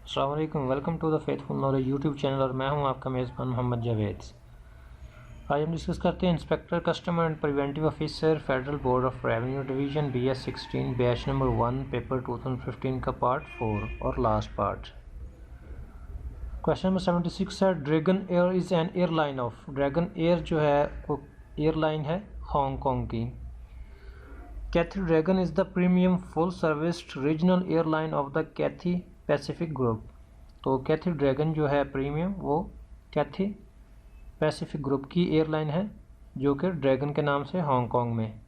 अस्सलाम वालेकुम, welcome to the faithful knowledge YouTube channel और मैं हूं आपका मेज़बान मोहम्मद जावेद। आज हम डिस्कस करते हैं inspector customer and preventive officer federal board of revenue division BS16 batch number 1 paper 2015 का पार्ट 4 और लास्ट पार्ट। क्वेश्चन नंबर 76 है Dragon Air is an airline of. Dragon Air जो है वो एयरलाइन है हांगकॉन्ग की। Cathay Dragon is the premium full serviced regional airline of the Cathay Pacific group. तो Cathay Dragon जो है प्रीमियम वो कैथी पैसिफिक ग्रुप की एयरलाइन है जो कि ड्रैगन के नाम से हांगकॉन्ग में।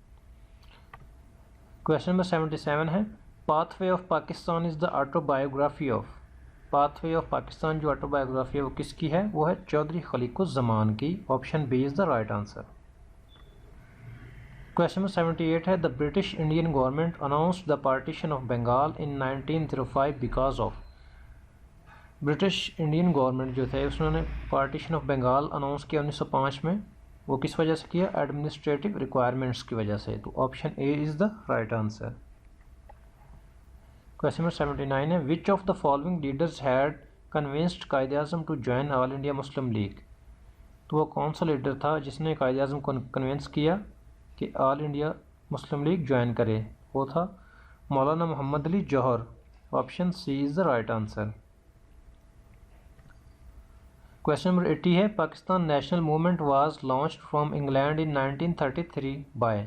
क्वेश्चन नंबर 77 है pathway of Pakistan is the autobiography of. Pathway of Pakistan जो ऑटोबायोग्राफी है वो किसकी है? वो है चौधरी खलीकुज़्ज़मान की। Option B is the right answer. Question number 78 है the British Indian government announced the partition of Bengal in 1905 because of. British Indian government जो थे उसने पार्टीशन ऑफ बंगाल अनाउंस किया 1905 में। वो किस वजह से किया? एडमिनिस्ट्रेटिव रिक्वायरमेंट्स की वजह से। तो option A is the right answer. Question number 79 है which of the following leaders had convinced Quaid Azam to join All India Muslim League. तो वो कौन सा लीडर था जिसने कायद आज़म को कन्विंस किया कि All India Muslim League join करे? वो था मौलाना Mohammad Ali Jauhar. Option C is the right answer. Question number 80 है Pakistan national movement was launched from England in 1933 by.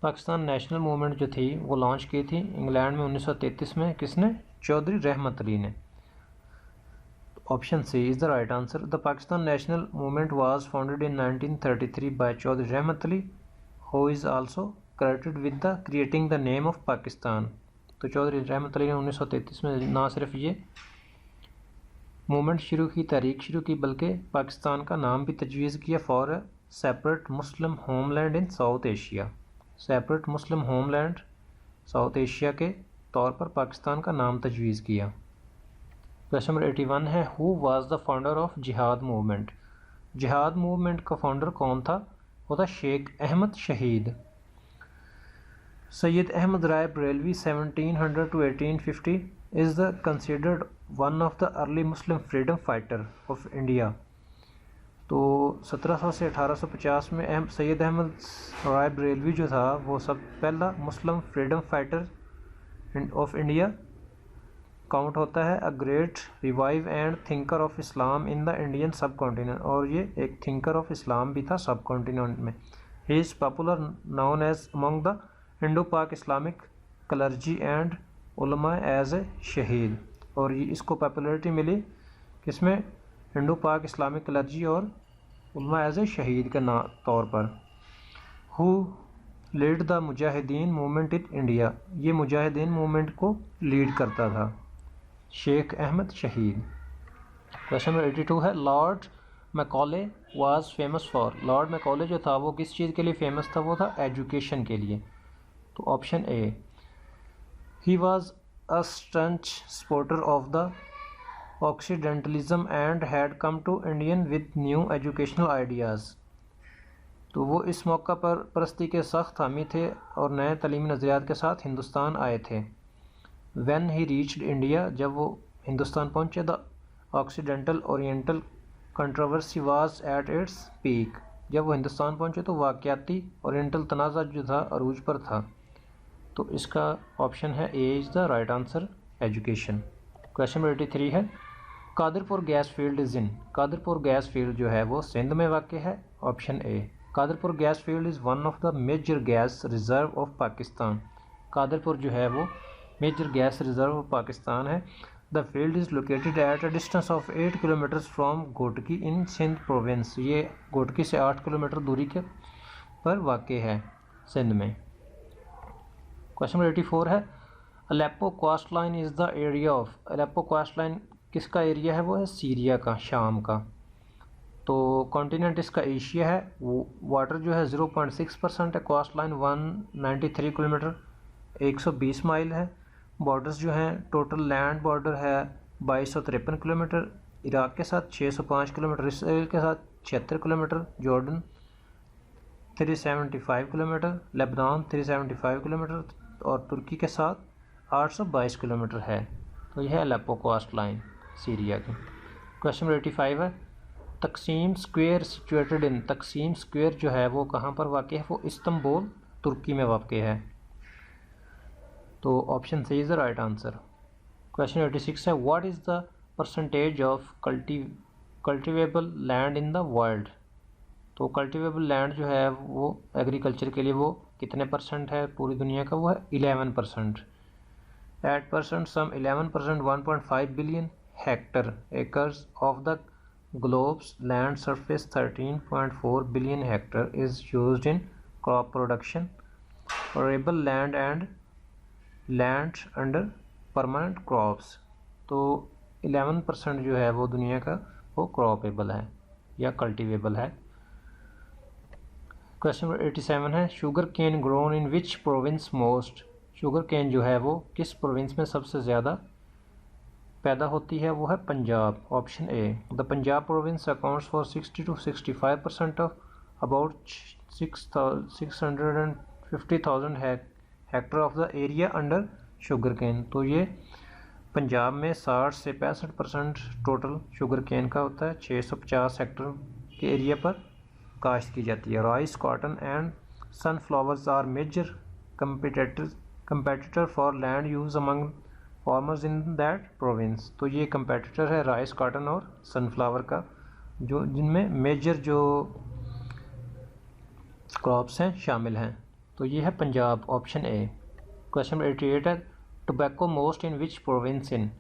Pakistan national Movement जो थी वो लॉन्च की थी इंग्लैंड में 1933 में। किसने? चौधरी रहमत अली ने। Option C is the right answer. The Pakistan national movement was founded in 1933 by Chaudhry Rahmat Ali who is also credited with the creating the name of Pakistan। तो चौधरी रहमत अली ने 1933 में ना सिर्फ ये मूवमेंट शुरू की, तहरीक शुरू की, बल्कि पाकिस्तान का नाम भी तजवीज़ किया for separate Muslim homeland in south Asia. Separate Muslim homeland south Asia के तौर पर पाकिस्तान का नाम तजवीज़ किया। क्वेश्चन नंबर 81 है who was the founder of जिहाद मूवमेंट। जिहाद मूवमेंट का फाउंडर कौन था? वो था Sheikh Ahmad Shaheed. Syed Ahmad Rae Bareilvi 1700 to 1850 is the considered one of the early Muslim freedom fighter of India. तो 1700 से 1850 में सैयद अहमद राय बरेलवी जो था वो सब पहला Muslim freedom fighter of India count होता है। A great revive and thinker of Islam in the Indian subcontinent. और ये एक थिंकर ऑफ इस्लाम भी था सब कॉन्टिनेंट में। He is popular known as among the Indo Pak Islamic clergy and ulama as a shaheed. और ये इसको पॉपुलरिटी मिली किसमें? इंडो पाक इस्लामिक क्लर्जी और उलमा एज ए शहीद के तौर पर। Who lead the Mujahideen movement in India. ये मुजाहिदीन मूवमेंट को लीड करता था शेख अहमद शहीद। क्वेश्चन नंबर 82 है Lord Macaulay was famous for. Lord Macaulay जो था वो किस चीज़ के लिए फेमस था? वो था एजुकेशन के लिए। तो option A he was a staunch supporter of the occidentalism and had come to Indian with new educational ideas. तो वो इस मौका पर परस्ती के सख्त हामी थे और नए तलीमी नज़रियात के साथ हिंदुस्तान आए थे। When he reached India, जब वो हिंदुस्तान पहुँचे, the occidental oriental controversy was at its peak. जब वो हिंदुस्तान पहुँचे तो वाक़याती ओरिएंटल तनाज़ा जो था अरूज पर था। तो इसका ऑप्शन है A is the right answer education. Question number 83 है Qadirpur gas field is in. Qadirpur gas field जो है वो सिंध में वाक़ है। Option A Qadirpur gas field is one of the major gas reserve of Pakistan. Qadirpur जो है वो major gas reserve of Pakistan है। The field is located at a distance of 8 kilometres from Ghotki in Sindh province. ये गोटकी से 8 किलोमीटर दूरी के पर वाक़ है सिंध में। क्वेश्चन नंबर 84 है Aleppo coast line is the area of. Aleppo coast line किसका एरिया है? वो है सीरिया का, शाम का। तो कॉन्टिनेंट इसका एशिया है। वाटर जो है 0.6% है। कोस्ट लाइन 193 किलोमीटर 120 माइल है। बॉर्डर्स जो हैं टोटल लैंड बॉर्डर है 2253 किलोमीटर इराक के साथ, 605 किलोमीटर इसराइल के साथ, 76 kilometre Jordan, 375 kilometre Lebanon, 375 kilometre और तुर्की के साथ 822 किलोमीटर है। तो यह है अलेप्पो कोस्ट लाइन सीरिया की। क्वेश्चन नंबर 85 है तकसीम स्क्वायर सिचुएटेड इन, तकसीम स्क्वायर जो है वो कहाँ पर वाक़ है, वो इस्तांबुल तुर्की में वाक़ है। तो option C is the right answer. Question 86 है what is the percentage of cultivable land in the world. तो कल्टिवेबल लैंड जो है वो एग्रीकल्चर के लिए वो कितने परसेंट है पूरी दुनिया का, वो है 11%। 8% some 11% 1.5 billion hectare acres of the globe's land surface 13.4 billion hectare is used in crop production arable land and land under permanent crops. तो 11% जो है वो दुनिया का वो क्रॉपेबल है या कल्टिवेबल है। क्वेश्चन नंबर 87 है sugar cane grown in which province most. Sugar cane जो है वो किस प्रोविंस में सबसे ज़्यादा पैदा होती है, वो है Punjab. Option A the Punjab province accounts for 60 to 65% of about 650,000 hectare of the area under sugar cane. तो ये पंजाब में 60 से 65% टोटल शुगर केन का होता है, 650 हेक्टर के एरिया पर काश्त की जाती है। Rice cotton and sunflowers are major competitor for land use among farmers in that province. तो ये कंपेटिटर है राइस कॉटन और सनफ्लावर का, जो जिनमें मेजर जो क्रॉप्स हैं शामिल हैं। तो ये है पंजाब, ऑप्शन ए। क्वेश्चन 88 है tobacco most in which province in.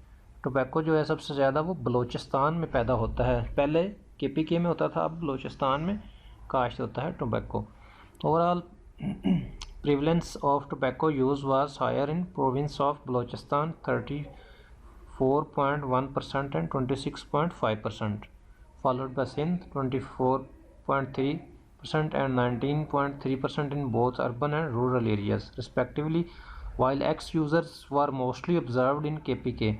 Tobacco जो है सबसे ज़्यादा वो बलूचिस्तान में पैदा होता है, पहले KPK में होता था, अब बलूचिस्तान में काश्त होता है tobacco. Overall prevalence of tobacco use was higher in province of Balochistan 34.1% and 26.5%, followed by Sindh 24.3% and 19.3% in both urban and rural areas respectively, while ex users were mostly observed in KPK।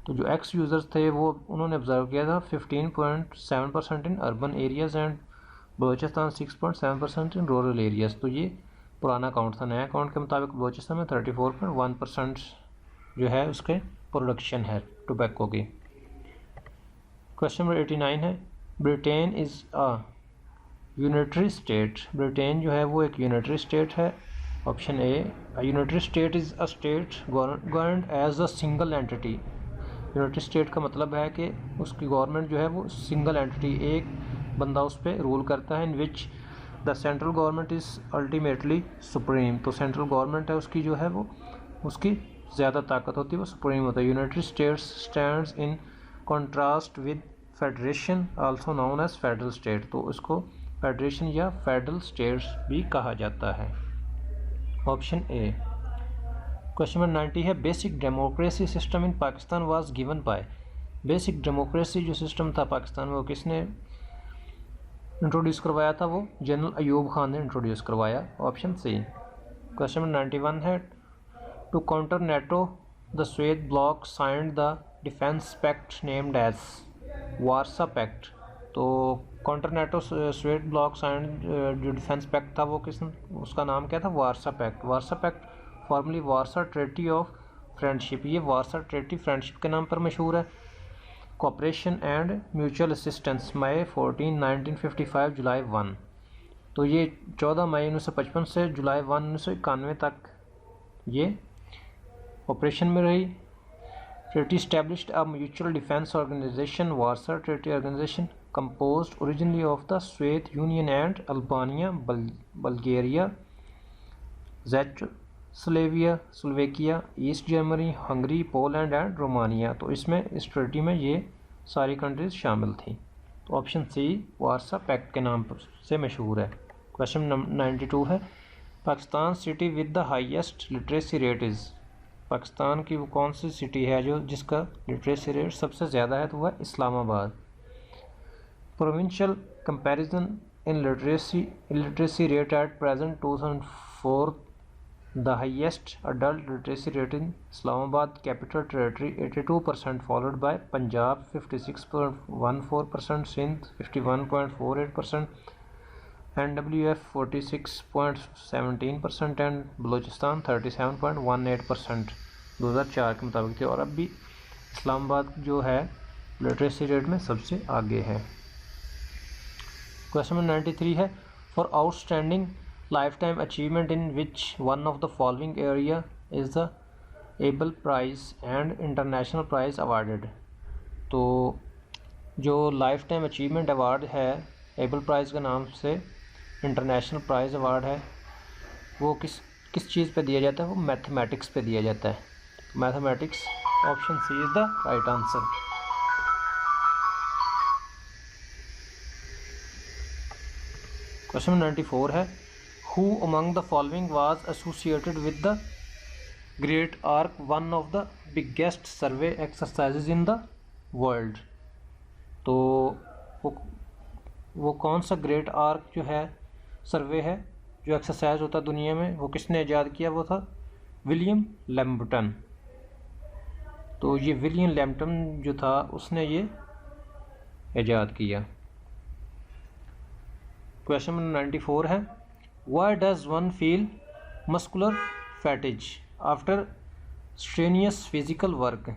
तो जो एक्स यूज़र्स थे वो उन्होंने observe किया था 15.7% in urban areas and Balochistan 6.7% in rural areas. तो ये पुराना अकाउंट था, नया अकाउंट के मुताबिक बलूचिस्तान में 34.1% जो है उसके प्रोडक्शन है टोबैको की। क्वेश्चन नंबर 89 है Britain is a unitary state. Britain जो है वो एक यूनिटरी स्टेट है। Option A unitary state is a state governed as a single entity. Unitary state का मतलब है कि उसकी गवर्नमेंट जो है वो सिंगल एंटिटी, एक बंदा उस पर रूल करता है। In which the central government is ultimately supreme. तो सेंट्रल गवर्नमेंट है उसकी जो है वो उसकी ज़्यादा ताकत होती है, वो सुप्रीम होता है। United States stands in contrast with federation also known as federal state. तो इसको फेडरेशन या फेडरल स्टेट्स भी कहा जाता है। Option A. क्वेश्चन नंबर 90 है basic democracy system in Pakistan was given by. Basic democracy जो सिस्टम था पाकिस्तान में वो किसने इंट्रोड्यूस करवाया था, वो जनरल अयूब खान ने इंट्रोड्यूस करवाया। Option C. क्वेश्चन नंबर 91 है to counter NATO the Soviet bloc signed the defence pact named as Warsaw pact. तो counter NATO Soviet bloc signed जो डिफेंस पैक्ट था वो उसका नाम क्या था, Warsaw pact. Warsaw pact formally Warsaw treaty of friendship. ये वारसा ट्रेटी फ्रेंडशिप के नाम पर मशहूर है। Cooperation and mutual assistance May 14, 1955 July 1। तो ये 14 मई 1955 से जुलाई 1, 1991 तक ये ऑपरेशन में रही। Treaty established a mutual defense organization, Warsaw Treaty Organization, composed originally of the Soviet Union and Albania, Bulgaria, Slovakia, East Germany, Hungary, Poland and Romania। तो इसमें इस ट्रेटी में ये सारी कंट्रीज शामिल थी। तो ऑप्शन सी वारसा पैक्ट के नाम से मशहूर है। क्वेश्चन नंबर 92 है Pakistan city with the highest literacy rate is. Pakistan की वो कौन सी सिटी है जो जिसका लिटरेसी रेट सबसे ज़्यादा है, तो वह Islamabad. Provincial comparison in literacy rate at present 2004 the highest adult literacy rate in Islamabad capital territory 82%, followed by Punjab 56.14%, Sindh 51.48%, NWF 46.17% and Balochistan 37.18% 2004 के मुताबिक थे। और अब भी इस्लामाबाद जो है लिटरेसी रेट में सबसे आगे है। क्वेश्चन नंबर 93 है, for outstanding life time achievement in which one of the following area is the Abel prize and international prize awarded. तो जो लाइफ टाइम अचीवमेंट अवार्ड है एबल प्राइज़ के नाम से इंटरनेशनल प्राइज़ अवार्ड है, वो किस चीज़ पे दिया जाता है? वो मैथमेटिक्स पे दिया जाता है। Mathematics, option C is the right answer. Question 94 है, who among the following was associated with the Great Arc, one of the biggest survey exercises in the world. तो वो कौन सा ग्रेट आर्क जो है सर्वे है जो एक्सरसाइज होता है दुनिया में, वो किसने ईजाद किया? वो था विलियम लैम्पटन। तो ये विलियम लैम्पटन जो था उसने ये ईजाद किया। क्वेश्चन नंबर 94 है, why does one feel muscular fatigue after strenuous physical work.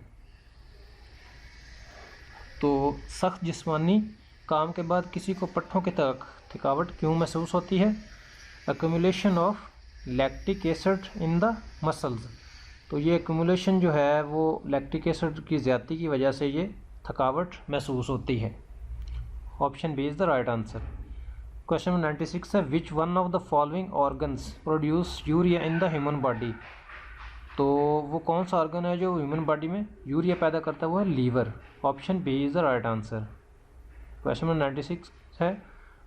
तो सख्त जिस्मानी काम के बाद किसी को पट्ठों की थकावट क्यों महसूस होती है? Accumulation of lactic acid in the muscles. तो ये एक्यूमुलेशन जो है वो लैक्टिक एसिड की ज़्यादती की वजह से ये थकावट महसूस होती है। Option B is the right answer. Question number 96 है, which one of the following organs produce urea in the human body. तो वो कौन सा ऑर्गन है जो ह्यूमन बॉडी में यूरिया पैदा करता है? वो है liver. Option B is the right answer. Question number 96 है,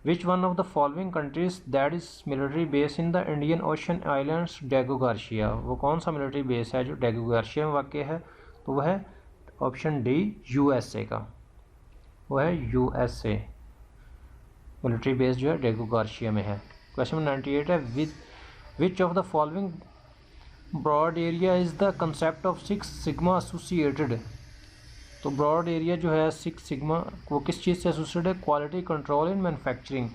which one of the following countries that is military base in the Indian Ocean islands Diego Garcia. वो कौन सा मिलिट्री बेस है जो डेगो गार्शिया में वाक़ है? तो वह है ऑप्शन डी यूएसए का, वो है यूएसए मिलिट्री बेस जो है डेगो गार्शिया में है। क्वेश्चन नंबर 98 है, which of the following broad area is the concept of 6 sigma associated. तो ब्रॉड एरिया जो है 6 सिग्मा वो किस चीज़ से एसोसिएटेड है? Quality control in manufacturing.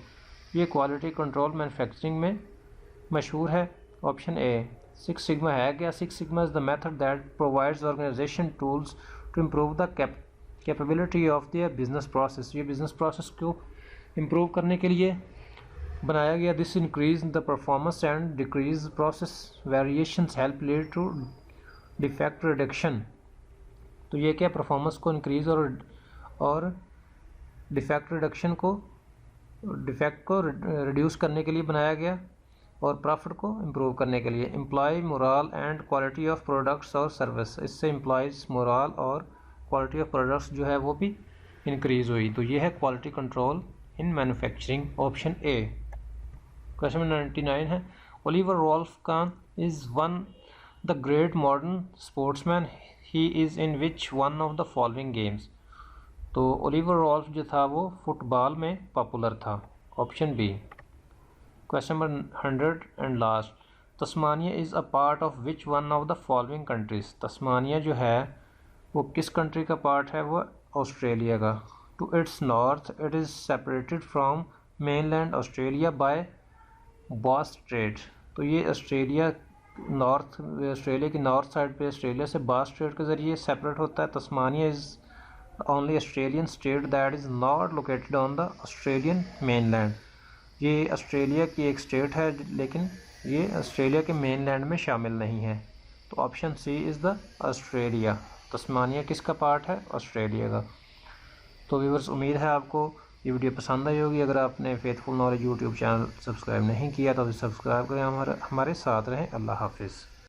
ये क्वालिटी कंट्रोल मैन्युफैक्चरिंग में मशहूर है। ऑप्शन ए 6 सिग्मा है क्या? 6 sigma is the method that provides organisation tools to improve the capability of the business process. ये बिजनेस प्रोसेस को इम्प्रूव करने के लिए बनाया गया। This increase the performance and decrease process variations help lead to defect reduction. तो ये क्या परफॉर्मेंस को इंक्रीज और डिफेक्ट को रिड्यूस करने के लिए बनाया गया और प्रॉफिट को इम्प्रूव करने के लिए। Employ morale and quality of products और सर्विस, इससे एम्प्लॉयज़ मोरल और क्वालिटी ऑफ प्रोडक्ट्स जो है वो भी इंक्रीज़ हुई। तो ये है quality control in manufacturing, option A. Question number 99 है, Oliver Wolfgang is one the great modern sportsman, he is in which one of the following games. तो ओलिवर वोल्फ जो था वो फुटबॉल में पॉपुलर था। Option B. Question number 100 and last, Tasmania is a part of which one of the following countries. Tasmania जो है वो किस कंट्री का पार्ट है? वो ऑस्ट्रेलिया का। To its north it is separated from mainland Australia by Bass Strait. तो ये ऑस्ट्रेलिया की नॉर्थ साइड पे ऑस्ट्रेलिया से बास स्ट्रेट के ज़रिए सेपरेट होता है। Tasmania is only Australian state that is not located on the Australian mainland. ये ऑस्ट्रेलिया की एक स्टेट है लेकिन ये ऑस्ट्रेलिया के मेनलैंड में शामिल नहीं है। तो option C is the Australia. Tasmania किसका पार्ट है? ऑस्ट्रेलिया का। तो व्यूअर्स, उम्मीद है आपको ये वीडियो पसंद आई होगी। अगर आपने faithful knowledge YouTube channel subscribe नहीं किया तो सब्सक्राइब करें, हमारे साथ रहें। अल्लाह हाफिज़।